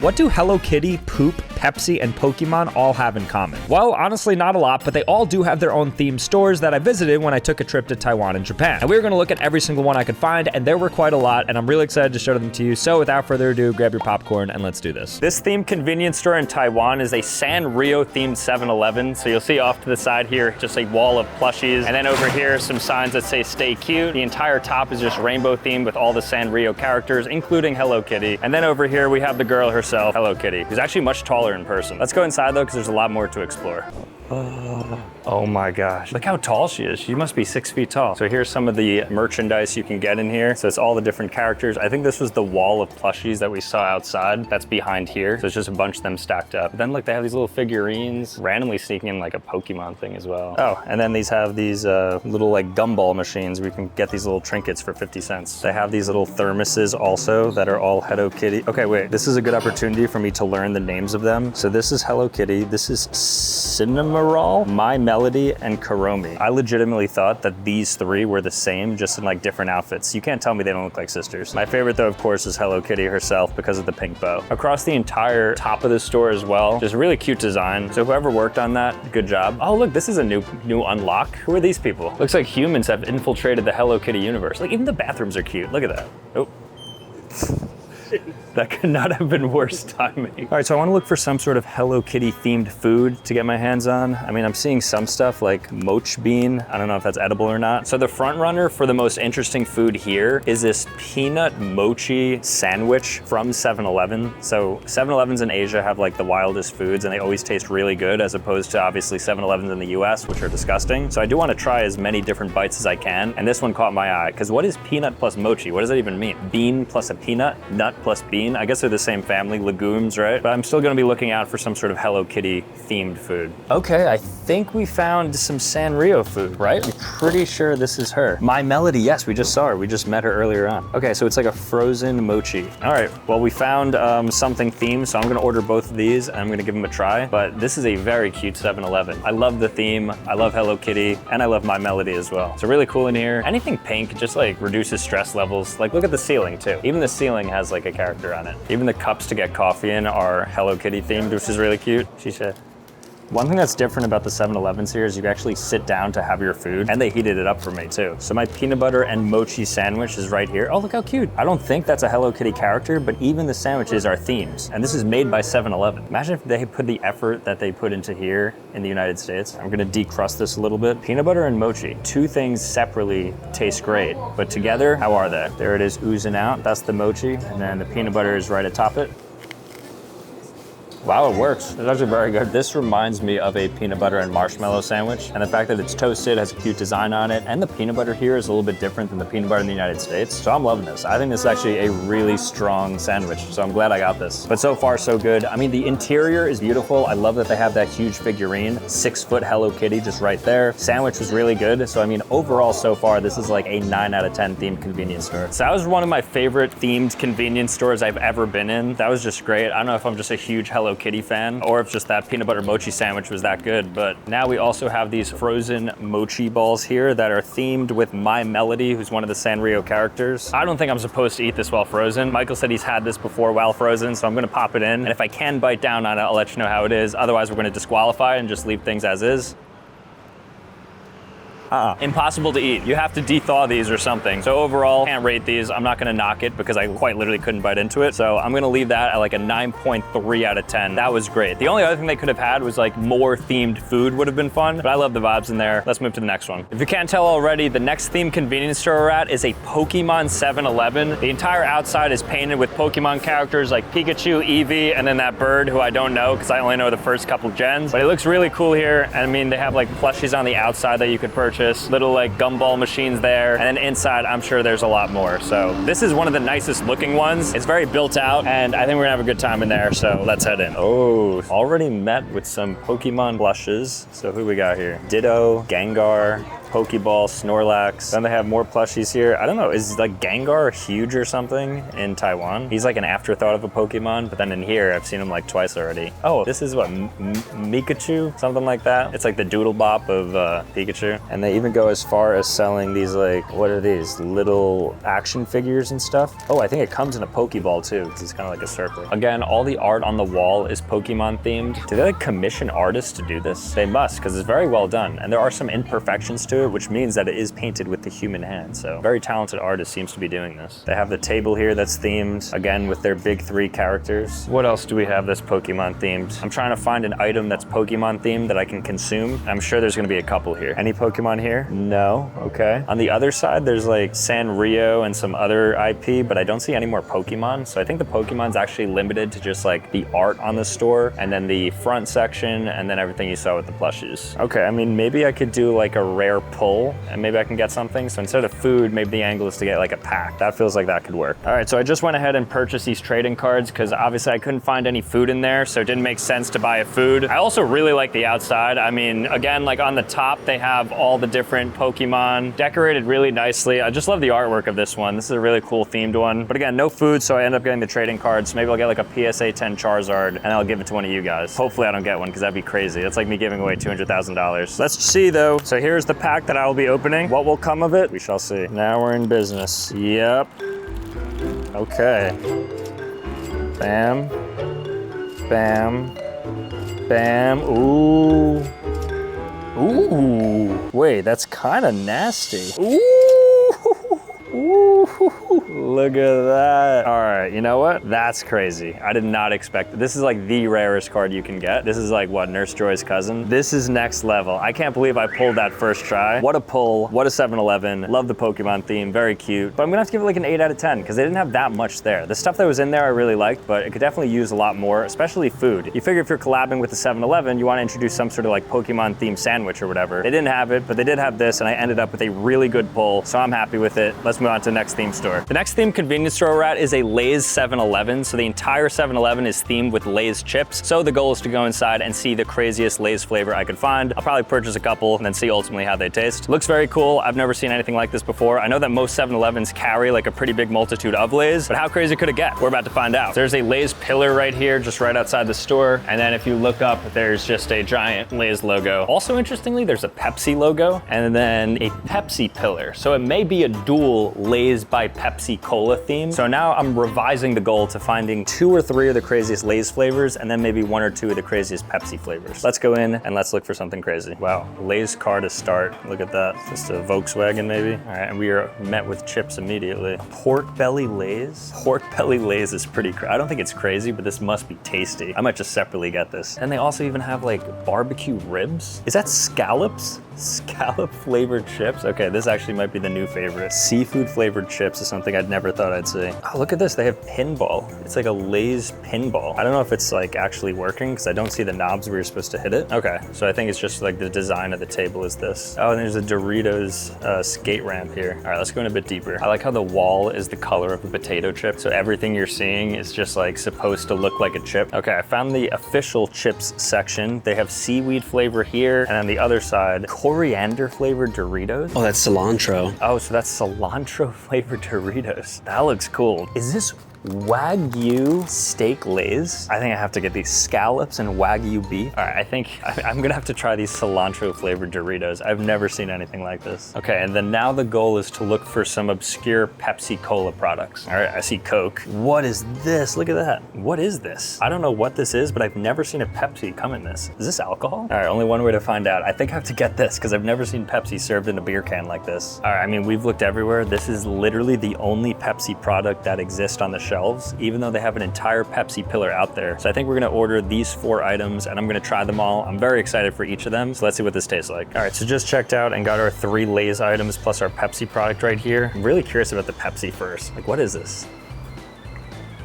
What do Hello Kitty, Poop, Pepsi, and Pokemon all have in common? Well, honestly, not a lot, but they all do have their own themed stores that I visited when I took a trip to Taiwan and Japan. And we were gonna look at every single one I could find, and there were quite a lot, and I'm really excited to show them to you. So without further ado, grab your popcorn and let's do this. This themed convenience store in Taiwan is a Sanrio themed 7-Eleven. So you'll see off to the side here, just a wall of plushies. And then over here, some signs that say stay cute. The entire top is just rainbow themed with all the Sanrio characters, including Hello Kitty. And then over here, we have the girl herself, Hello Kitty, who's actually much taller in person. Let's go inside though, because there's a lot more to explore. Oh my gosh, look how tall she is. She must be 6 feet tall. So here's some of the merchandise you can get in here. So it's all the different characters. I think this was the wall of plushies that we saw outside. That's behind here. So it's just a bunch of them stacked up. But then look, they have these little figurines, randomly sneaking in like a Pokemon thing as well. Oh, and then these have these little like gumball machines where you can get these little trinkets for 50 cents. They have these little thermoses also that are all Hello Kitty. Okay, wait, this is a good opportunity for me to learn the names of them. So this is Hello Kitty. This is Cinnamoroll, My Melody, and Kuromi. I legitimately thought that these three were the same, just in like different outfits. You can't tell me they don't look like sisters. My favorite though, of course, is Hello Kitty herself because of the pink bow. Across the entire top of the store as well, just really cute design. So whoever worked on that, good job. Oh look, this is a new unlock. Who are these people? Looks like humans have infiltrated the Hello Kitty universe. Like even the bathrooms are cute. Look at that. Oh. That could not have been worse timing. All right, so I wanna look for some sort of Hello Kitty themed food to get my hands on. I mean, I'm seeing some stuff like mochi bean. I don't know if that's edible or not. So the front runner for the most interesting food here is this peanut mochi sandwich from 7-Eleven. So 7-Elevens in Asia have like the wildest foods and they always taste really good as opposed to obviously 7-Elevens in the US, which are disgusting. So I do wanna try as many different bites as I can. And this one caught my eye, because what is peanut plus mochi? What does that even mean? Bean plus a peanut, nut plus bean. I guess they're the same family, legumes, right? But I'm still gonna be looking out for some sort of Hello Kitty themed food. Okay, I think we found some Sanrio food, right? I'm pretty sure this is her. My Melody, yes, we just saw her. We just met her earlier on. Okay, so it's like a frozen mochi. All right, well, we found something themed, so I'm gonna order both of these and I'm gonna give them a try. But this is a very cute 7-Eleven. I love the theme, I love Hello Kitty, and I love My Melody as well. So really cool in here. Anything pink just like reduces stress levels. Like look at the ceiling too. Even the ceiling has like a character on it. Even the cups to get coffee in are Hello Kitty themed, which is really cute. She said. One thing that's different about the 7-Elevens here is you can actually sit down to have your food, and they heated it up for me too. So my peanut butter and mochi sandwich is right here. Oh, look how cute. I don't think that's a Hello Kitty character, but even the sandwiches are themes. And this is made by 7-Eleven. Imagine if they put the effort that they put into here in the United States. I'm gonna decrust this a little bit. Peanut butter and mochi. Two things separately taste great, but together, how are they? There it is oozing out. That's the mochi, and then the peanut butter is right atop it. Wow, it works. It's actually very good. This reminds me of a peanut butter and marshmallow sandwich. And the fact that it's toasted, has a cute design on it, and the peanut butter here is a little bit different than the peanut butter in the United States. So I'm loving this. I think this is actually a really strong sandwich. So I'm glad I got this. But so far, so good. I mean, the interior is beautiful. I love that they have that huge figurine, 6-foot Hello Kitty just right there. Sandwich was really good. So I mean, overall so far, this is like a 9 out of 10 themed convenience store. So that was one of my favorite themed convenience stores I've ever been in. That was just great. I don't know if I'm just a huge Hello Kitty fan or if just that peanut butter mochi sandwich was that good, but now we also have these frozen mochi balls here that are themed with My Melody, who's one of the Sanrio characters. I don't think I'm supposed to eat this while frozen. Michael said he's had this before while frozen, so I'm gonna pop it in, and if I can bite down on it, I'll let you know how it is. Otherwise, we're gonna disqualify and just leave things as is. Impossible to eat. You have to de-thaw these or something. So overall, can't rate these. I'm not gonna knock it because I quite literally couldn't bite into it. So I'm gonna leave that at like a 9.3 out of 10. That was great. The only other thing they could have had was like more themed food would have been fun, but I love the vibes in there. Let's move to the next one. If you can't tell already, the next themed convenience store we're at is a Pokemon 7-Eleven. The entire outside is painted with Pokemon characters like Pikachu, Eevee, and then that bird who I don't know because I only know the first couple gens, but it looks really cool here. And I mean, they have like plushies on the outside that you could purchase. Little like gumball machines there, and then inside I'm sure there's a lot more. So this is one of the nicest looking ones. It's very built out and I think we're gonna have a good time in there, so let's head in. Oh, already met with some Pokemon blushes. So who we got here? Ditto, Gengar, Pokeball, Snorlax. Then they have more plushies here. I don't know, is like Gengar huge or something in Taiwan? He's like an afterthought of a Pokemon, but then in here, I've seen him like twice already. Oh, this is what, Mikachu? Something like that. It's like the Doodle Bop of Pikachu. And they even go as far as selling these like, what are these? Little action figures and stuff. Oh, I think it comes in a Pokeball too, because it's kind of like a circle. Again, all the art on the wall is Pokemon themed. Do they like commission artists to do this? They must, because it's very well done. And there are some imperfections to it, which means that it is painted with the human hand. So very talented artist seems to be doing this. They have the table here that's themed, again, with their big 3 characters. What else do we have that's Pokemon themed? I'm trying to find an item that's Pokemon themed that I can consume. I'm sure there's gonna be a couple here. Any Pokemon here? No, okay. On the other side, there's like Sanrio and some other IP, but I don't see any more Pokemon. So I think the Pokemon's actually limited to just like the art on the store and then the front section and then everything you saw with the plushies. Okay, I mean, maybe I could do like a rare pull and maybe I can get something. So instead of food, maybe the angle is to get like a pack. That feels like that could work. All right, so I just went ahead and purchased these trading cards because obviously I couldn't find any food in there, so it didn't make sense to buy a food. I also really like the outside. I mean, again, like on the top, they have all the different Pokemon decorated really nicely. I just love the artwork of this one. This is a really cool themed one. But again, no food, so I end up getting the trading cards. Maybe I'll get like a PSA 10 Charizard and I'll give it to one of you guys. Hopefully I don't get one because that'd be crazy. It's like me giving away $200,000. Let's see though. So here's the pack that I will be opening. What will come of it? We shall see. Now we're in business. Yep. Okay. Bam. Bam. Bam. Ooh. Ooh. Wait, that's kind of nasty. Ooh. Ooh, look at that. All right, you know what? That's crazy. I did not expect it. This is like the rarest card you can get. This is like, what, Nurse Joy's cousin? This is next level. I can't believe I pulled that first try. What a pull, what a 7-Eleven. Love the Pokemon theme, very cute. But I'm gonna have to give it like an 8 out of 10 because they didn't have that much there. The stuff that was in there I really liked, but it could definitely use a lot more, especially food. You figure if you're collabing with the 7-Eleven, you wanna introduce some sort of like Pokemon themed sandwich or whatever. They didn't have it, but they did have this, and I ended up with a really good pull, so I'm happy with it. Let's move on to the next theme store. The next themed convenience store we're at is a Lay's 7-Eleven. So the entire 7-Eleven is themed with Lay's chips. So the goal is to go inside and see the craziest Lay's flavor I could find. I'll probably purchase a couple and then see ultimately how they taste. Looks very cool. I've never seen anything like this before. I know that most 7-Elevens carry like a pretty big multitude of Lay's, but how crazy could it get? We're about to find out. There's a Lay's pillar right here, just right outside the store. And then if you look up, there's just a giant Lay's logo. Also interestingly, there's a Pepsi logo and then a Pepsi pillar. So it may be a dual Lay's by Pepsi Cola theme. So now I'm revising the goal to finding 2 or 3 of the craziest Lay's flavors and then maybe 1 or 2 of the craziest Pepsi flavors. Let's go in and let's look for something crazy. Wow, Lay's car to start. Look at that. Just a Volkswagen maybe. All right, and we are met with chips immediately. Pork belly Lay's? Pork belly Lay's is pretty crazy. I don't think it's crazy, but this must be tasty. I might just separately get this. And they also even have like barbecue ribs. Is that scallops? Scallop flavored chips? Okay, this actually might be the new favorite. Seafood flavored chips is something I'd never thought I'd see. Oh, look at this, they have pinball. It's like a Lay's pinball. I don't know if it's like actually working because I don't see the knobs where you're supposed to hit it. Okay, so I think it's just like the design of the table is this. Oh, and there's a Doritos skate ramp here. All right, let's go in a bit deeper. I like how the wall is the color of a potato chip. So everything you're seeing is just like supposed to look like a chip. Okay, I found the official chips section. They have seaweed flavor here, and on the other side, coriander flavored Doritos. Oh, that's cilantro. Oh, so that's cilantro flavored Doritos. That looks cool. Is this Wagyu steak Lay's? I think I have to get these scallops and Wagyu beef. All right, I think I'm gonna have to try these cilantro flavored Doritos. I've never seen anything like this. Okay, and then now the goal is to look for some obscure Pepsi Cola products. All right, I see Coke. What is this? Look at that. What is this? I don't know what this is, but I've never seen a Pepsi come in this. Is this alcohol? All right, only one way to find out. I think I have to get this because I've never seen Pepsi served in a beer can like this. All right, I mean, we've looked everywhere. This is literally the only Pepsi product that exists on the shelves, even though they have an entire Pepsi pillar out there. So I think we're gonna order these 4 items and I'm gonna try them all. I'm very excited for each of them. So let's see what this tastes like. All right, so just checked out and got our 3 Lay's items plus our Pepsi product right here. I'm really curious about the Pepsi first. Like, what is this?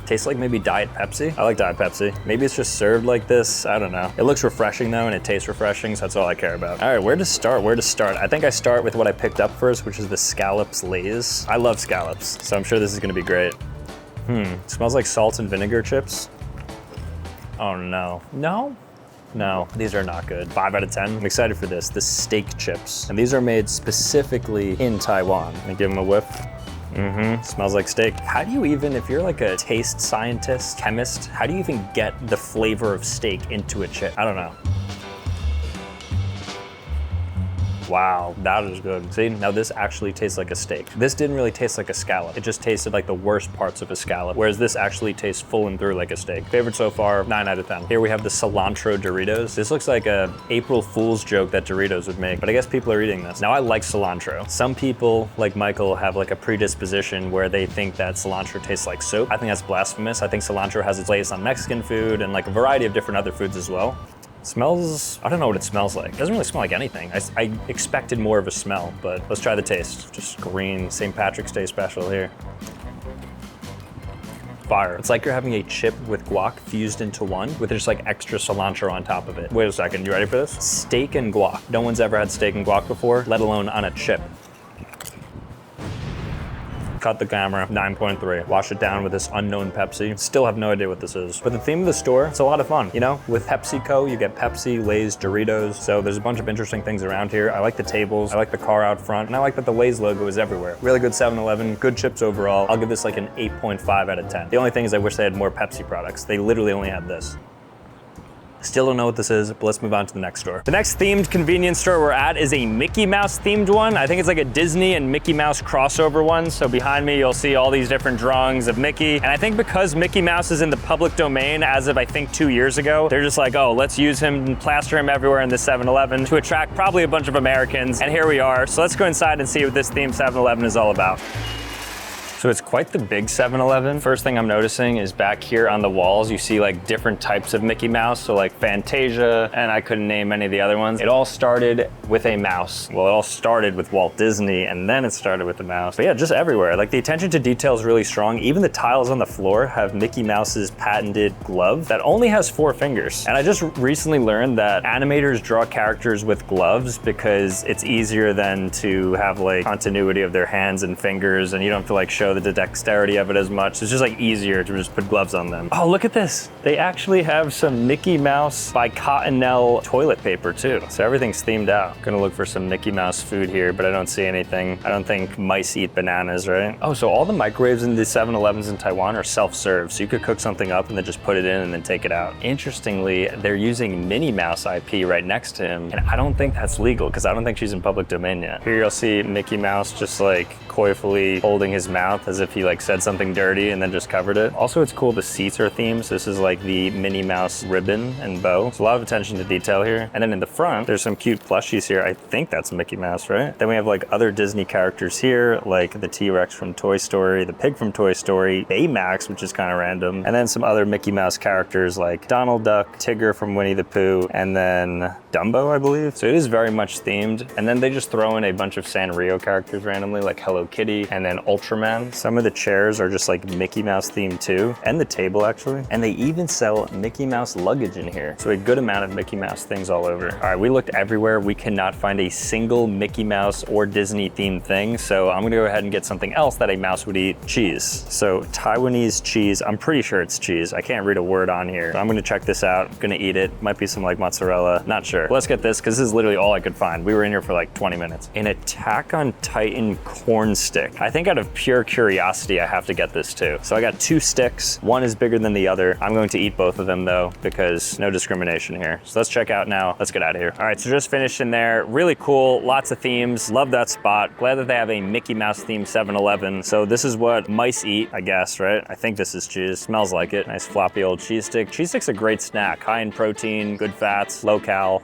Tastes like maybe Diet Pepsi. I like Diet Pepsi. Maybe it's just served like this. I don't know. It looks refreshing though, and it tastes refreshing, so that's all I care about. All right, where to start? Where to start? I think I start with what I picked up first, which is the scallops Lay's. I love scallops, so I'm sure this is gonna be great. It smells like salt and vinegar chips. Oh no. No? No, these are not good. 5 out of 10. I'm excited for this. The steak chips. And these are made specifically in Taiwan. Let me give them a whiff. Smells like steak. How do you even, if you're like a taste scientist, chemist, how do you even get the flavor of steak into a chip? I don't know. Wow, that is good. See, now this actually tastes like a steak. This didn't really taste like a scallop. It just tasted like the worst parts of a scallop, whereas this actually tastes full and through like a steak. Favorite so far, 9 out of 10. Here we have the cilantro Doritos. This looks like a April Fool's joke that Doritos would make, but I guess people are eating this. Now I like cilantro. Some people, like Michael, have like a predisposition where they think that cilantro tastes like soap. I think that's blasphemous. I think cilantro has its place on Mexican food and like a variety of different other foods as well. Smells, I don't know what it smells like. It doesn't really smell like anything. I expected more of a smell, but let's try the taste. Just green St. Patrick's Day special here. Fire. It's like you're having a chip with guac fused into one with just like extra cilantro on top of it. Wait a second, you ready for this? Steak and guac. No one's ever had steak and guac before, let alone on a chip. Cut the camera, 9.3. Wash it down with this unknown Pepsi. Still have no idea what this is. But the theme of the store, it's a lot of fun. You know, with PepsiCo, you get Pepsi, Lay's, Doritos. So there's a bunch of interesting things around here. I like the tables, I like the car out front, and I like that the Lay's logo is everywhere. Really good 7-Eleven, good chips overall. I'll give this like an 8.5 out of 10. The only thing is I wish they had more Pepsi products. They literally only had this. Still don't know what this is, but let's move on to the next store. The next themed convenience store we're at is a Mickey Mouse themed one. I think it's like a Disney and Mickey Mouse crossover one. So behind me, you'll see all these different drawings of Mickey. And I think because Mickey Mouse is in the public domain as of I think 2 years ago, they're just like, oh, let's use him and plaster him everywhere in the 7-Eleven to attract probably a bunch of Americans. And here we are. So let's go inside and see what this themed 7-Eleven is all about. So it's quite the big 7-Eleven. First thing I'm noticing is back here on the walls, you see like different types of Mickey Mouse. So like Fantasia, and I couldn't name any of the other ones. It all started with a mouse. Well, it all started with Walt Disney, and then it started with the mouse. But yeah, just everywhere. Like the attention to detail is really strong. Even the tiles on the floor have Mickey Mouse's patented glove that only has 4 fingers. And I just recently learned that animators draw characters with gloves because it's easier than to have like continuity of their hands and fingers, and you don't have to like show the dexterity of it as much. It's just like easier to just put gloves on them. Oh, look at this. They actually have some Mickey Mouse by Cottonelle toilet paper too. So everything's themed out. Gonna look for some Mickey Mouse food here, but I don't see anything. I don't think mice eat bananas, right? Oh, so all the microwaves in the 7-Elevens in Taiwan are self-serve. So you could cook something up and then just put it in and then take it out. Interestingly, they're using Minnie Mouse IP right next to him. And I don't think that's legal because I don't think she's in public domain yet. Here you'll see Mickey Mouse just like coyfully holding his mouth as if he like said something dirty and then just covered it. Also, it's cool the seats are themed. So this is like the Minnie Mouse ribbon and bow. There's a lot of attention to detail here. And then in the front, there's some cute plushies here. I think that's Mickey Mouse, right? Then we have like other Disney characters here, like the T-Rex from Toy Story, the pig from Toy Story, Baymax, which is kind of random. And then some other Mickey Mouse characters like Donald Duck, Tigger from Winnie the Pooh, and then Dumbo, I believe. So it is very much themed. And then they just throw in a bunch of Sanrio characters randomly, like Hello Kitty and then Ultraman. Some of the chairs are just like Mickey Mouse themed too, and the table actually. And they even sell Mickey Mouse luggage in here. So a good amount of Mickey Mouse things all over. All right, we looked everywhere. We cannot find a single Mickey Mouse or Disney themed thing. So I'm gonna go ahead and get something else that a mouse would eat, cheese. So Taiwanese cheese, I'm pretty sure it's cheese. I can't read a word on here. So I'm gonna check this out. I'm gonna eat it. Might be some like mozzarella, not sure. Let's get this, because this is literally all I could find. We were in here for like 20 minutes. An Attack on Titan corn stick. I think out of pure curiosity, I have to get this too. So I got 2 sticks. One is bigger than the other. I'm going to eat both of them though, because no discrimination here. So let's check out now. Let's get out of here. All right, so just finished in there. Really cool, lots of themes. Love that spot. Glad that they have a Mickey Mouse themed 7-Eleven. So this is what mice eat, I guess, right? I think this is cheese. Smells like it. Nice floppy old cheese stick. Cheese stick's a great snack. High in protein, good fats, low cal.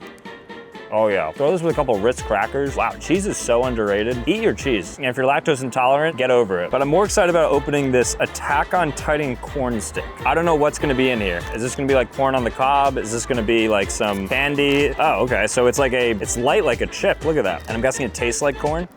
Oh yeah, throw this with a couple Ritz crackers. Wow, cheese is so underrated. Eat your cheese. And if you're lactose intolerant, get over it. But I'm more excited about opening this Attack on Titan corn stick. I don't know what's gonna be in here. Is this gonna be like corn on the cob? Is this gonna be like some candy? Oh, okay, so it's like it's light like a chip, look at that. And I'm guessing it tastes like corn.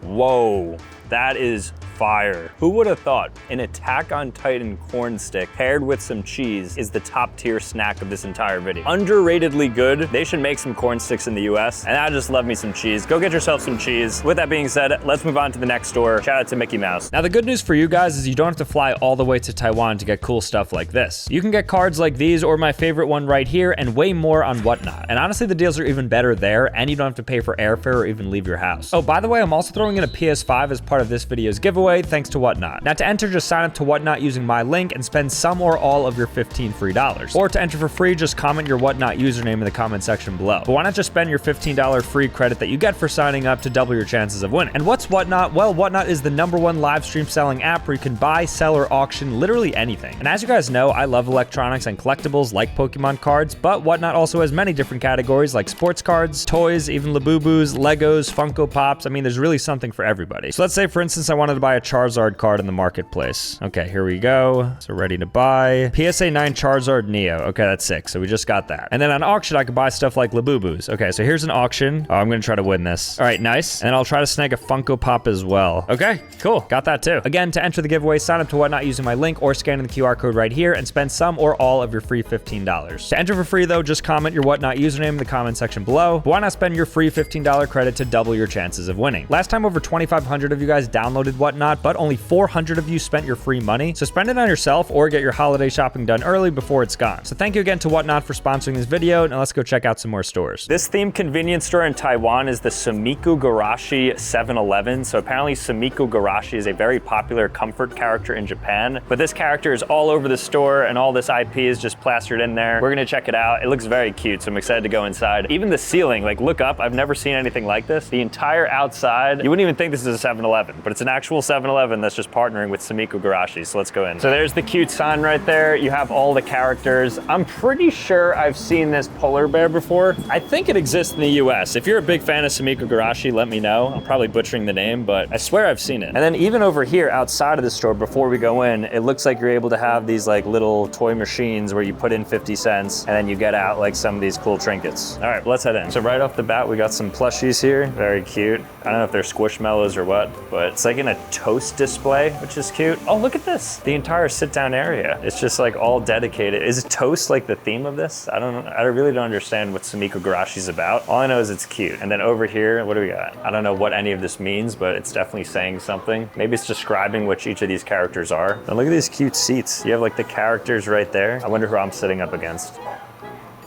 Whoa, that is fire. Who would have thought an Attack on Titan corn stick paired with some cheese is the top tier snack of this entire video? Underratedly good. They should make some corn sticks in the US, and I just love me some cheese. Go get yourself some cheese. With that being said, let's move on to the next store. Shout out to Mickey Mouse. Now the good news for you guys is you don't have to fly all the way to Taiwan to get cool stuff like this. You can get cards like these or my favorite one right here and way more on Whatnot. And honestly, the deals are even better there, and you don't have to pay for airfare or even leave your house. Oh, by the way, I'm also throwing in a PS5 as part of this video's giveaway thanks to Whatnot. Now to enter, just sign up to Whatnot using my link and spend some or all of your $15 free. Or to enter for free, just comment your Whatnot username in the comment section below. But why not just spend your $15 free credit that you get for signing up to double your chances of winning? And what's Whatnot? Well, Whatnot is the #1 live stream selling app where you can buy, sell, or auction literally anything. And as you guys know, I love electronics and collectibles like Pokemon cards, but Whatnot also has many different categories like sports cards, toys, even Labubus, Legos, Funko Pops. I mean, there's really something for everybody. So let's say, for instance, I wanted to buy a Charizard card in the marketplace. Okay, here we go. So ready to buy. PSA 9 Charizard Neo. Okay, that's sick. So we just got that. And then on auction, I could buy stuff like Labubus. Okay, so here's an auction. Oh, I'm going to try to win this. All right, nice. And I'll try to snag a Funko Pop as well. Okay, cool. Got that too. Again, to enter the giveaway, sign up to Whatnot using my link or scanning the QR code right here and spend some or all of your free $15. To enter for free though, just comment your Whatnot username in the comment section below. But why not spend your free $15 credit to double your chances of winning? Last time, over 2,500 of you guys downloaded Whatnot, but only 400 of you spent your free money. So spend it on yourself or get your holiday shopping done early before it's gone. So thank you again to Whatnot for sponsoring this video. Now let's go check out some more stores. This themed convenience store in Taiwan is the Sumikko Garashi 7-Eleven. So apparently Sumikko Garashi is a very popular comfort character in Japan, but this character is all over the store and all this IP is just plastered in there. We're gonna check it out. It looks very cute, so I'm excited to go inside. Even the ceiling, like look up, I've never seen anything like this. The entire outside, you wouldn't even think this is a 7-Eleven, but it's an actual 7-Eleven that's just partnering with Sumikko Garashi, so let's go in. So there's the cute sign right there. You have all the characters. I'm pretty sure I've seen this polar bear before. I think it exists in the US. If you're a big fan of Sumikko Garashi, let me know. I'm probably butchering the name, but I swear I've seen it. And then even over here outside of the store, before we go in, it looks like you're able to have these like little toy machines where you put in 50 cents and then you get out like some of these cool trinkets. All right, let's head in. So right off the bat, we got some plushies here. Very cute. I don't know if they're Squishmallows or what, but it's like in a toast display, which is cute. Oh, look at this. The entire sit down area. It's just like all dedicated. Is toast like the theme of this? I don't know. I really don't understand what Sumikko Garashi's about. All I know is it's cute. And then over here, what do we got? I don't know what any of this means, but it's definitely saying something. Maybe it's describing which each of these characters are. And look at these cute seats. You have like the characters right there. I wonder who I'm sitting up against.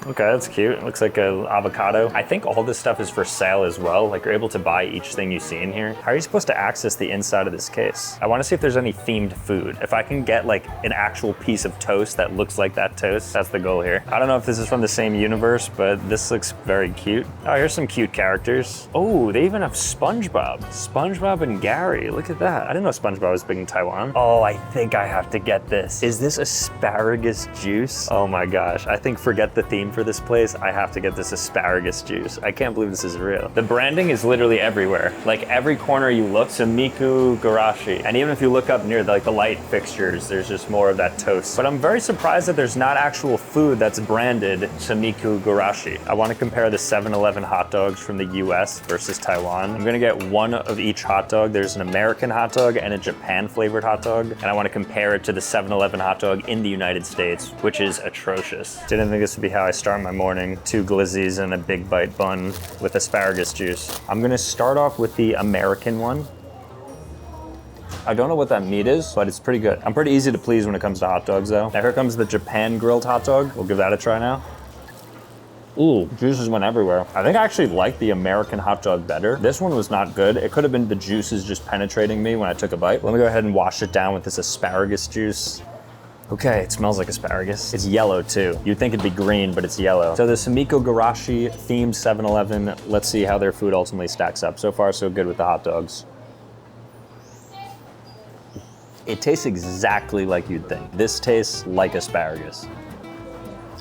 Okay, that's cute. It looks like an avocado. I think all this stuff is for sale as well. Like you're able to buy each thing you see in here. How are you supposed to access the inside of this case? I wanna see if there's any themed food. If I can get like an actual piece of toast that looks like that toast, that's the goal here. I don't know if this is from the same universe, but this looks very cute. Oh, here's some cute characters. Oh, they even have SpongeBob. SpongeBob and Gary, look at that. I didn't know SpongeBob was big in Taiwan. Oh, I think I have to get this. Is this asparagus juice? Oh my gosh, I think forget the theme for this place, I have to get this asparagus juice. I can't believe this is real. The branding is literally everywhere. Like every corner you look, Sumikko Garashi. And even if you look up near the light fixtures, there's just more of that toast. But I'm very surprised that there's not actual food that's branded Sumikko Garashi. I want to compare the 7-Eleven hot dogs from the US versus Taiwan. I'm gonna get one of each hot dog. There's an American hot dog and a Japan flavored hot dog. And I want to compare it to the 7-Eleven hot dog in the United States, which is atrocious. Didn't think this would be how I start my morning. 2 glizzies and a big bite bun with asparagus juice. I'm gonna start off with the American one. I don't know what that meat is, but it's pretty good. I'm pretty easy to please when it comes to hot dogs though. Now here comes the Japan grilled hot dog. We'll give that a try now. Ooh, juices went everywhere. I think I actually like the American hot dog better. This one was not good. It could have been the juices just penetrating me when I took a bite. Let me go ahead and wash it down with this asparagus juice. Okay, it smells like asparagus. It's yellow too. You'd think it'd be green, but it's yellow. So the Sumikko Garashi themed 7-Eleven, let's see how their food ultimately stacks up. So far, so good with the hot dogs. It tastes exactly like you'd think. This tastes like asparagus.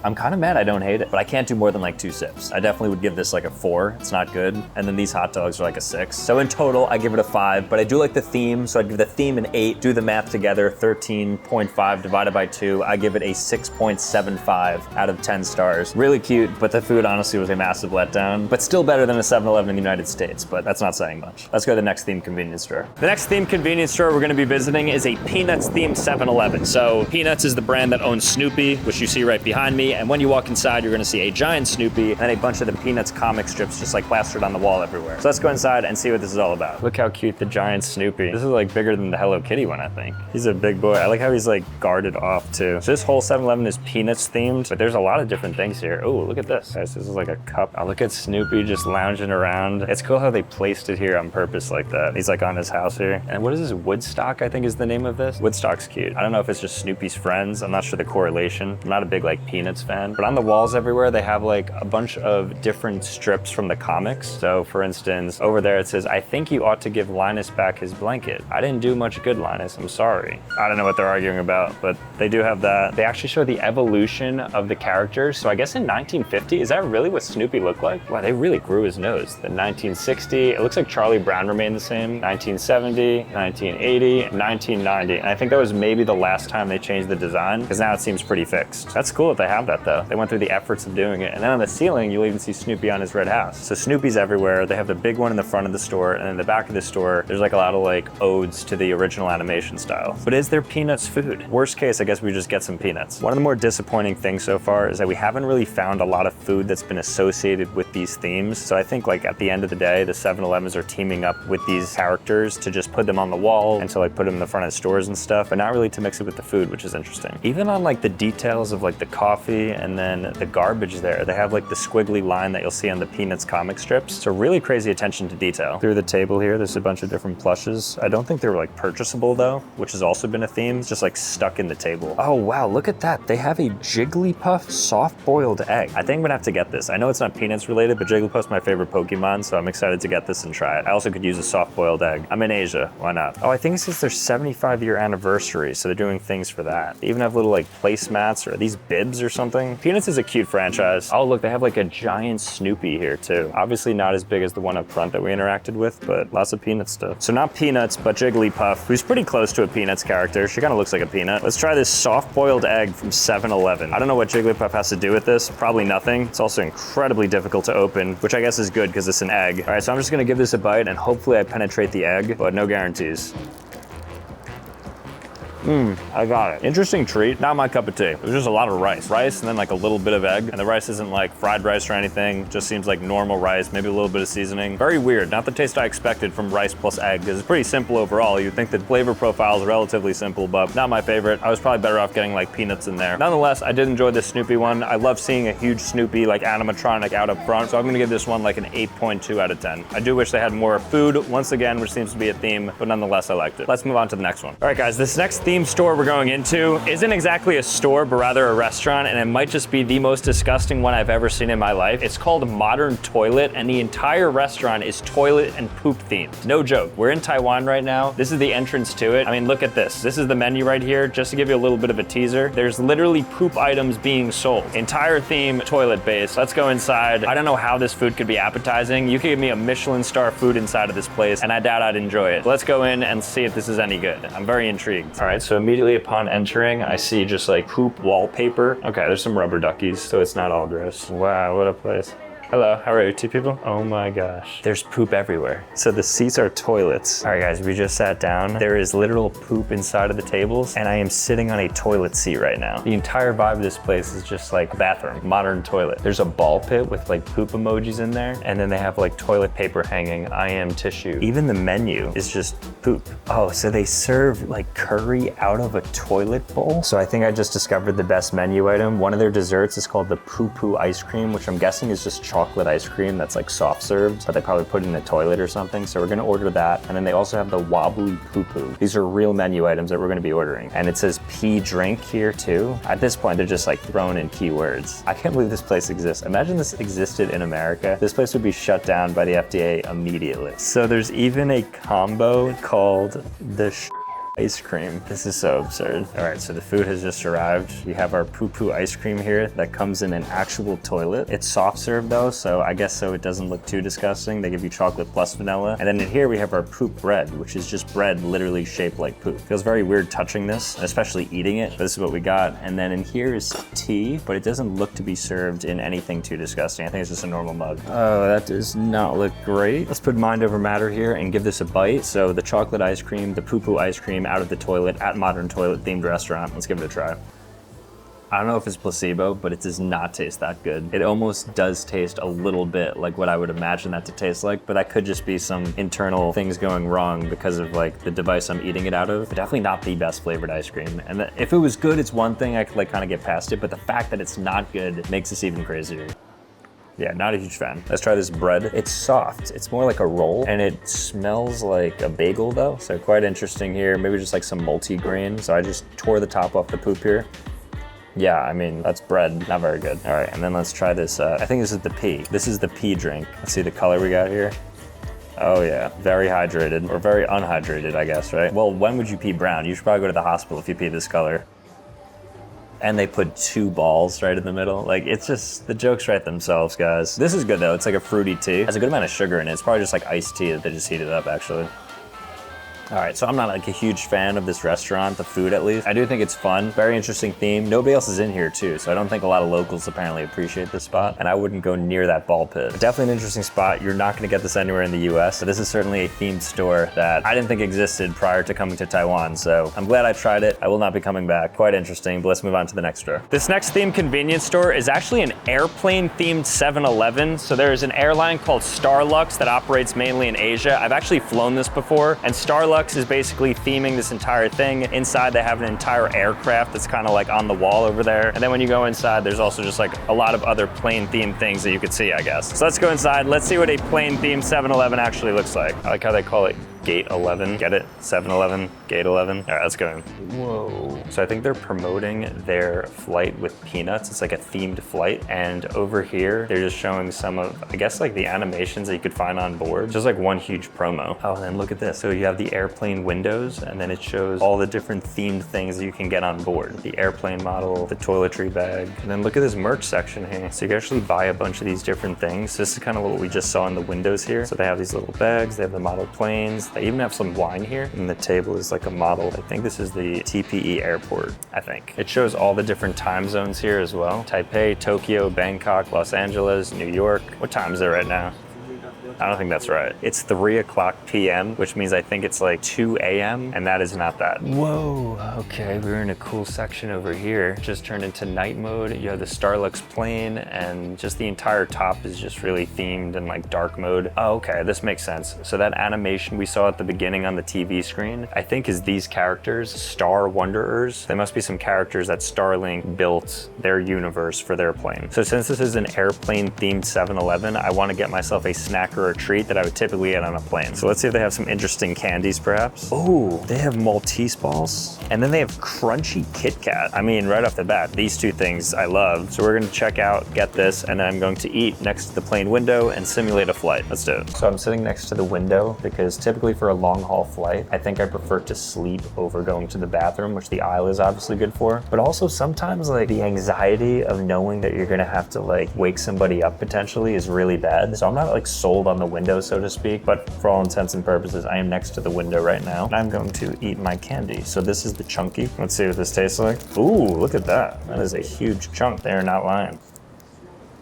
I'm kind of mad I don't hate it, but I can't do more than like 2 sips. I definitely would give this like a 4. It's not good. And then these hot dogs are like a 6. So in total, I give it a 5, but I do like the theme. So I'd give the theme an 8. Do the math together, 13.5 divided by 2. I give it a 6.75 out of 10 stars. Really cute, but the food honestly was a massive letdown, but still better than a 7-Eleven in the United States, but that's not saying much. Let's go to the next themed convenience store. The next themed convenience store we're gonna be visiting is a Peanuts themed 7-Eleven. So Peanuts is the brand that owns Snoopy, which you see right behind me, and when you walk inside, you're gonna see a giant Snoopy and a bunch of the Peanuts comic strips just like plastered on the wall everywhere. So let's go inside and see what this is all about. Look how cute the giant Snoopy. This is like bigger than the Hello Kitty one, I think. He's a big boy. I like how he's like guarded off too. So this whole 7-Eleven is Peanuts themed, but there's a lot of different things here. Oh, look at this. Guys, this is like a cup. Oh, look at Snoopy just lounging around. It's cool how they placed it here on purpose like that. He's like on his house here. And what is this? Woodstock, I think is the name of this. Woodstock's cute. I don't know if it's just Snoopy's friends. I'm not sure the correlation. I'm not a big like Peanuts fan, but on the walls everywhere, they have like a bunch of different strips from the comics. So for instance, over there it says, I think you ought to give Linus back his blanket. I didn't do much good, Linus. I'm sorry. I don't know what they're arguing about, but they do have that. They actually show the evolution of the characters. So I guess in 1950, is that really what Snoopy looked like? Wow, they really grew his nose. The 1960, it looks like Charlie Brown remained the same. 1970, 1980, 1990. And I think that was maybe the last time they changed the design, because now it seems pretty fixed. That's cool that they have that though. They went through the efforts of doing it. And then on the ceiling, you'll even see Snoopy on his red house. So Snoopy's everywhere. They have the big one in the front of the store, and in the back of the store, there's like a lot of like odes to the original animation style. But is there Peanuts food? Worst case, I guess we just get some peanuts. One of the more disappointing things so far is that we haven't really found a lot of food that's been associated with these themes. So I think like at the end of the day, the 7-Elevens are teaming up with these characters to just put them on the wall and to like put them in the front of stores and stuff, but not really to mix it with the food, which is interesting. Even on like the details of like the coffee and then the garbage there, they have like the squiggly line that you'll see on the Peanuts comic strips. So really crazy attention to detail. Through the table here, there's a bunch of different plushes. I don't think they were like purchasable though, which has also been a theme. It's just like stuck in the table. Oh wow, look at that. They have a Jigglypuff soft-boiled egg. I think I'm gonna have to get this. I know it's not Peanuts related, but Jigglypuff's my favorite Pokemon, so I'm excited to get this and try it. I also could use a soft-boiled egg. I'm in Asia, why not? Oh, I think it's their 75-year anniversary, so they're doing things for that. They even have little like placemats, or are these bibs or something? Peanuts is a cute franchise. Oh look, they have like a giant Snoopy here too. Obviously not as big as the one up front that we interacted with, but lots of Peanut stuff. So not Peanuts, but Jigglypuff, who's pretty close to a Peanuts character. She kind of looks like a peanut. Let's try this soft-boiled egg from 7-Eleven. I don't know what Jigglypuff has to do with this. Probably nothing. It's also incredibly difficult to open, which I guess is good because it's an egg. All right, so I'm just gonna give this a bite and hopefully I penetrate the egg, but no guarantees. I got it. Interesting treat, not my cup of tea. There's just a lot of rice. Rice and then like a little bit of egg. And the rice isn't like fried rice or anything. Just seems like normal rice, maybe a little bit of seasoning. Very weird, not the taste I expected from rice plus egg, because it's pretty simple overall. You'd think the flavor profile is relatively simple, but not my favorite. I was probably better off getting like peanuts in there. Nonetheless, I did enjoy the Snoopy one. I love seeing a huge Snoopy like animatronic out up front, so I'm gonna give this one like an 8.2 out of 10. I do wish they had more food, once again, which seems to be a theme, but nonetheless, I liked it. Let's move on to the next one. All right, guys, this next theme store we're going into isn't exactly a store, but rather a restaurant, and it might just be the most disgusting one I've ever seen in my life. It's called Modern Toilet, and the entire restaurant is toilet and poop themed. No joke. We're in Taiwan right now. This is the entrance to it. I mean, look at this. This is the menu right here, just to give you a little bit of a teaser. There's literally poop items being sold. Entire theme, toilet based. Let's go inside. I don't know how this food could be appetizing. You could give me a Michelin star food inside of this place, and I doubt I'd enjoy it. Let's go in and see if this is any good. I'm very intrigued. All right, so immediately upon entering, I see just like poop wallpaper. Okay, there's some rubber duckies, so it's not all gross. Wow, what a place. Hello, how are you, two people? Oh my gosh. There's poop everywhere. So the seats are toilets. All right guys, we just sat down. There is literal poop inside of the tables, and I am sitting on a toilet seat right now. The entire vibe of this place is just like bathroom, modern toilet. There's a ball pit with like poop emojis in there, and then they have like toilet paper hanging, I am tissue. Even the menu is just poop. Oh, so they serve like curry out of a toilet bowl? So I think I just discovered the best menu item. One of their desserts is called the poo-poo ice cream, which I'm guessing is just chocolate ice cream that's like soft served, but they probably put it in a toilet or something. So we're gonna order that. And then they also have the wobbly poo-poo. These are real menu items that we're gonna be ordering. And it says pea drink here too. At this point, they're just like throwing in keywords. I can't believe this place exists. Imagine this existed in America. This place would be shut down by the FDA immediately. So there's even a combo called the Ice cream. This is so absurd. All right, so the food has just arrived. We have our poo-poo ice cream here that comes in an actual toilet. It's soft serve though, so I guess so it doesn't look too disgusting. They give you chocolate plus vanilla. And then in here we have our poop bread, which is just bread literally shaped like poop. Feels very weird touching this, especially eating it, but this is what we got. And then in here is tea, but it doesn't look to be served in anything too disgusting. I think it's just a normal mug. Oh, that does not look great. Let's put mind over matter here and give this a bite. So the chocolate ice cream, the poo-poo ice cream out of the toilet at Modern Toilet themed restaurant. Let's give it a try. I don't know if it's placebo, but it does not taste that good. It almost does taste a little bit like what I would imagine that to taste like, but that could just be some internal things going wrong because of like the device I'm eating it out of. But definitely not the best flavored ice cream. And if it was good, it's one thing, I could like kind of get past it, but the fact that it's not good makes this even crazier. Yeah, not a huge fan. Let's try this bread. It's soft. It's more like a roll, and it smells like a bagel though. So quite interesting here. Maybe just like some multi-grain. So I just tore the top off the poop here. Yeah, I mean, that's bread, not very good. All right, and then let's try this. I think this is the pea. This is the pea drink. Let's see the color we got here. Oh yeah, very hydrated, or very unhydrated, I guess, right? Well, when would you pee brown? You should probably go to the hospital if you pee this color. And they put 2 balls right in the middle. Like, it's just, the jokes write themselves, guys. This is good though, it's like a fruity tea. It has a good amount of sugar in it. It's probably just like iced tea that they just heated up, actually. All right, so I'm not like a huge fan of this restaurant, the food at least. I do think it's fun, very interesting theme. Nobody else is in here too, so I don't think a lot of locals apparently appreciate this spot, and I wouldn't go near that ball pit. But definitely an interesting spot. You're not gonna get this anywhere in the US, so this is certainly a themed store that I didn't think existed prior to coming to Taiwan, so I'm glad I tried it. I will not be coming back. Quite interesting, but let's move on to the next store. This next themed convenience store is actually an airplane-themed 7-Eleven. So there's an airline called Starlux that operates mainly in Asia. I've actually flown this before, and Starlux is basically theming this entire thing. Inside they have an entire aircraft that's kind of like on the wall over there. And then when you go inside, there's also just like a lot of other plane themed things that you could see, I guess. So let's go inside. Let's see what a plane themed 7-Eleven actually looks like. I like how they call it Gate 11. Get it? 7-Eleven, Gate 11. All right, let's go. Whoa. So I think they're promoting their flight with peanuts. It's like a themed flight. And over here, they're just showing some of, I guess, like the animations that you could find on board. Just like one huge promo. Oh, and then look at this. So you have the airplane windows, and then it shows all the different themed things that you can get on board. The airplane model, the toiletry bag. And then look at this merch section here. So you can actually buy a bunch of these different things. This is kind of what we just saw in the windows here. So they have these little bags, they have the model planes. They even have some wine here, and the table is like a model. I think this is the TPE airport, I think. It shows all the different time zones here as well. Taipei, Tokyo, Bangkok, Los Angeles, New York. What time is it right now? I don't think that's right. It's 3:00 p.m., which means I think it's like 2 a.m., and that is not that. Whoa, okay, we're in a cool section over here. Just turned into night mode. You have the Starlux plane, and just the entire top is just really themed in like dark mode. Oh, okay, this makes sense. So that animation we saw at the beginning on the TV screen, I think is these characters, Star Wanderers. They must be some characters that Starlink built their universe for their plane. So since this is an airplane themed 7-Eleven, I want to get myself a snack or a treat that I would typically get on a plane. So let's see if they have some interesting candies perhaps. Oh, they have Maltese balls, and then they have crunchy Kit Kat. I mean, right off the bat, these two things I love. So we're gonna check out, get this, and then I'm going to eat next to the plane window and simulate a flight. Let's do it. So I'm sitting next to the window because typically for a long haul flight, I think I prefer to sleep over going to the bathroom, which the aisle is obviously good for. But also sometimes like the anxiety of knowing that you're gonna have to like wake somebody up potentially is really bad. So I'm not like sold on the window, so to speak, but for all intents and purposes, I am next to the window right now. And I'm going to eat my candy. So this is the chunky. Let's see what this tastes like. Ooh, look at that. That is a huge chunk. They're not lying.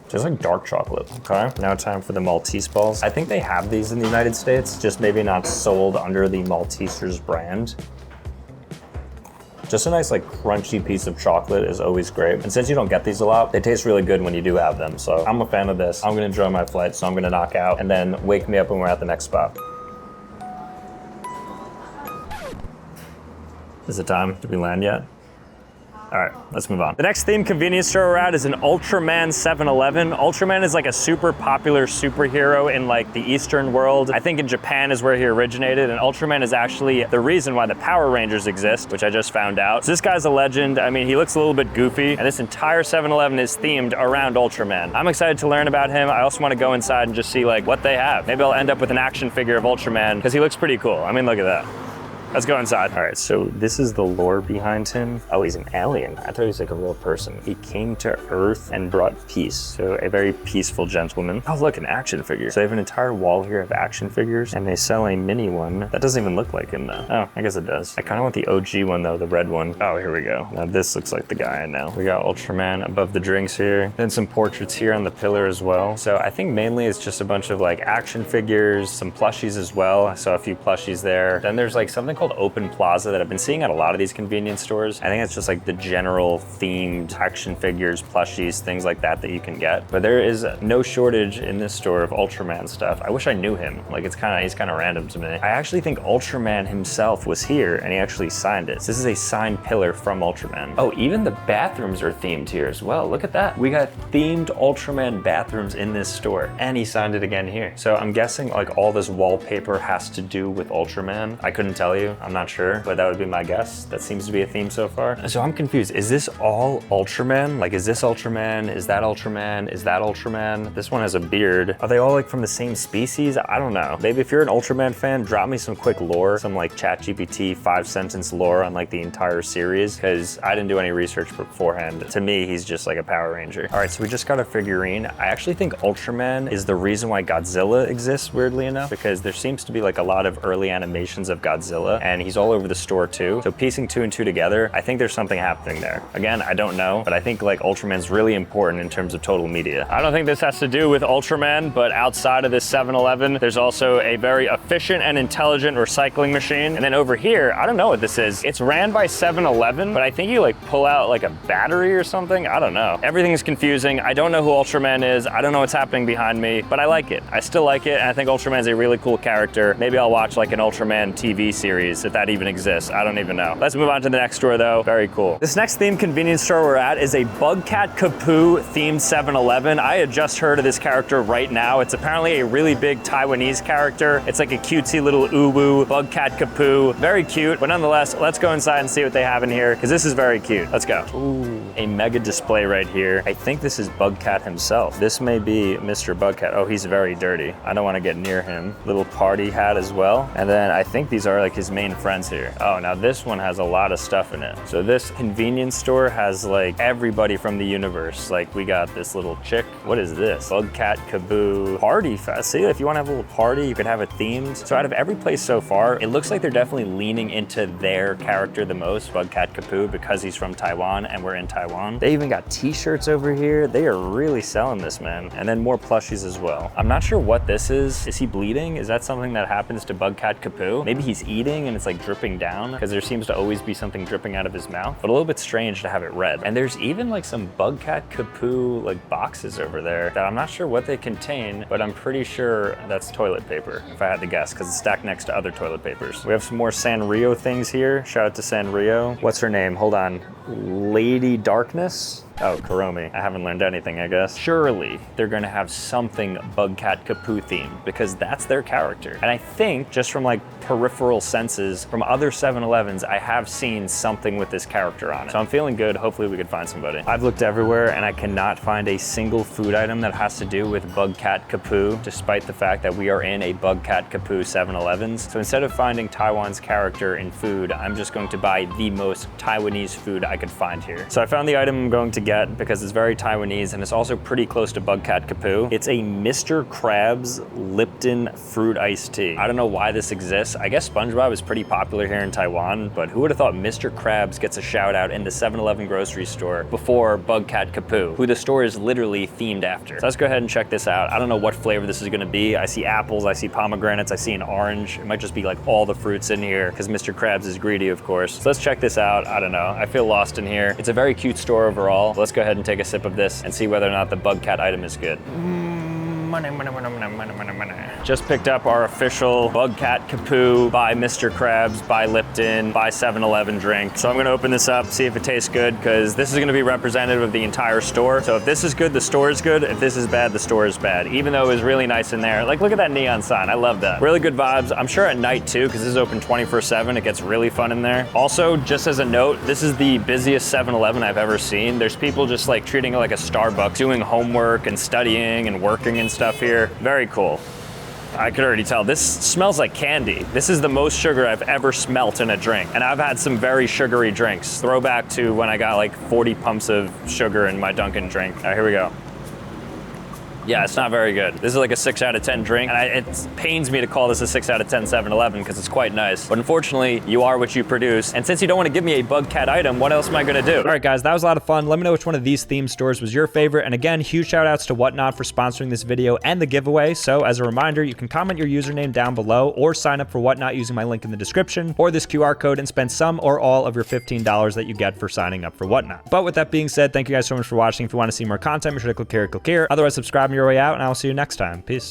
Tastes like dark chocolate. Okay, now time for the Maltese balls. I think they have these in the United States, just maybe not sold under the Maltesers brand. Just a nice like crunchy piece of chocolate is always great. And since you don't get these a lot, they taste really good when you do have them. So I'm a fan of this. I'm gonna enjoy my flight, so I'm gonna knock out and then wake me up when we're at the next spot. Is it time? Did we land yet? All right, let's move on. The next themed convenience store we're at is an Ultraman 7-Eleven. Ultraman is like a super popular superhero in like the Eastern world. I think in Japan is where he originated, and Ultraman is actually the reason why the Power Rangers exist, which I just found out. So this guy's a legend. I mean, he looks a little bit goofy, and this entire 7-Eleven is themed around Ultraman. I'm excited to learn about him. I also want to go inside and just see like what they have. Maybe I'll end up with an action figure of Ultraman because he looks pretty cool. I mean, look at that. Let's go inside. All right, so this is the lore behind him. Oh, he's an alien. I thought he was like a real person. He came to Earth and brought peace. So a very peaceful gentleman. Oh, look, an action figure. So they have an entire wall here of action figures, and they sell a mini one. That doesn't even look like him though. Oh, I guess it does. I kind of want the OG one though, the red one. Oh, here we go. Now this looks like the guy I know. We got Ultraman above the drinks here. Then some portraits here on the pillar as well. So I think mainly it's just a bunch of like action figures, some plushies as well. I saw a few plushies there. Then there's like something called Open Plaza that I've been seeing at a lot of these convenience stores. I think it's just like the general themed action figures, plushies, things like that that you can get. But there is no shortage in this store of Ultraman stuff. I wish I knew him. Like he's kind of random to me. I actually think Ultraman himself was here and he actually signed it. So this is a signed pillar from Ultraman. Oh, even the bathrooms are themed here as well. Look at that. We got themed Ultraman bathrooms in this store and he signed it again here. So I'm guessing like all this wallpaper has to do with Ultraman. I couldn't tell you, I'm not sure, but that would be my guess. That seems to be a theme so far. So I'm confused. Is this all Ultraman? Like, is this Ultraman? Is that Ultraman? Is that Ultraman? This one has a beard. Are they all like from the same species? I don't know. Maybe if you're an Ultraman fan, drop me some quick lore, some like ChatGPT 5-sentence lore on like the entire series, because I didn't do any research beforehand. To me, he's just like a Power Ranger. All right, so we just got a figurine. I actually think Ultraman is the reason why Godzilla exists, weirdly enough, because there seems to be like a lot of early animations of Godzilla, and he's all over the store too. So piecing 2 and 2 together, I think there's something happening there. Again, I don't know, but I think like Ultraman's really important in terms of total media. I don't think this has to do with Ultraman, but outside of this 7-Eleven, there's also a very efficient and intelligent recycling machine. And then over here, I don't know what this is. It's ran by 7-Eleven, but I think you like pull out like a battery or something. I don't know. Everything's confusing. I don't know who Ultraman is. I don't know what's happening behind me, but I like it. I still like it, and I think Ultraman's a really cool character. Maybe I'll watch like an Ultraman TV series, if that even exists. I don't even know. Let's move on to the next store though. Very cool. This next themed convenience store we're at is a Bugcat Kapoo themed 7-Eleven. I had just heard of this character right now. It's apparently a really big Taiwanese character. It's like a cutesy little uwu, Bugcat Kapoo. Very cute, but nonetheless, let's go inside and see what they have in here, because this is very cute. Let's go. Ooh, a mega display right here. I think this is Bugcat himself. This may be Mr. Bugcat. Oh, he's very dirty. I don't want to get near him. Little party hat as well. And then I think these are like his main friends here. Oh, now this one has a lot of stuff in it. So this convenience store has like everybody from the universe. Like we got this little chick. What is this? Bugcat Kaboo Party Fest. See, if you want to have a little party, you could have it themed. So out of every place so far, it looks like they're definitely leaning into their character the most, Bugcat Kapoo, because he's from Taiwan and we're in Taiwan. They even got t-shirts over here. They are really selling this, man. And then more plushies as well. I'm not sure what this is. Is he bleeding? Is that something that happens to Bugcat Kapoo? Maybe he's eating and it's like dripping down, because there seems to always be something dripping out of his mouth, but a little bit strange to have it red. And there's even like some Bugcat Kapoo like boxes over there that I'm not sure what they contain, but I'm pretty sure that's toilet paper, if I had to guess, because it's stacked next to other toilet papers. We have some more Sanrio things here. Shout out to Sanrio. What's her name? Hold on. Lady Darkness? Oh, Kuromi. I haven't learned anything, I guess. Surely they're gonna have something Bugcat Kapoo themed, because that's their character. And I think just from like peripheral senses from other 7-Elevens, I have seen something with this character on it. So I'm feeling good. Hopefully we could find somebody. I've looked everywhere and I cannot find a single food item that has to do with Bugcat Kapoo, despite the fact that we are in a Bugcat Kapoo 7-Elevens. So instead of finding Taiwan's character in food, I'm just going to buy the most Taiwanese food I could find here. So I found the item I'm going to get because it's very Taiwanese and it's also pretty close to Bugcat Kapoo. It's a Mr. Krabs Lipton fruit iced tea. I don't know why this exists. I guess SpongeBob is pretty popular here in Taiwan, but who would have thought Mr. Krabs gets a shout out in the 7-Eleven grocery store before Bugcat Kapoo, who the store is literally themed after. So let's go ahead and check this out. I don't know what flavor this is gonna be. I see apples, I see pomegranates, I see an orange. It might just be like all the fruits in here because Mr. Krabs is greedy, of course. So let's check this out. I don't know. I feel lost in here. It's a very cute store overall. Let's go ahead and take a sip of this and see whether or not the Bugcat item is good. Just picked up our official Bugcat Kapoo by Mr. Krabs, by Lipton, by 7-Eleven drink. So I'm gonna open this up, see if it tastes good, because this is gonna be representative of the entire store. So if this is good, the store is good. If this is bad, the store is bad. Even though it was really nice in there. Like, look at that neon sign, I love that. Really good vibes. I'm sure at night too, because this is open 24/7, it gets really fun in there. Also, just as a note, this is the busiest 7-Eleven I've ever seen. There's people just like treating it like a Starbucks, doing homework and studying and working and stuff here. Very cool. I could already tell. This smells like candy. This is the most sugar I've ever smelt in a drink. And I've had some very sugary drinks. Throwback to when I got like 40 pumps of sugar in my Dunkin' drink. All right, here we go. Yeah, it's not very good. This is like a 6 out of 10 drink, and it pains me to call this a 6 out of 10 7-Eleven because it's quite nice. But unfortunately, you are what you produce. And since you don't want to give me a bug cat item, what else am I gonna do? All right, guys, that was a lot of fun. Let me know which one of these theme stores was your favorite. And again, huge shout outs to Whatnot for sponsoring this video and the giveaway. So as a reminder, you can comment your username down below or sign up for Whatnot using my link in the description or this QR code and spend some or all of your $15 that you get for signing up for Whatnot. But with that being said, thank you guys so much for watching. If you want to see more content, be sure to click here, click here. Otherwise, subscribe on your way out, and I will see you next time. Peace.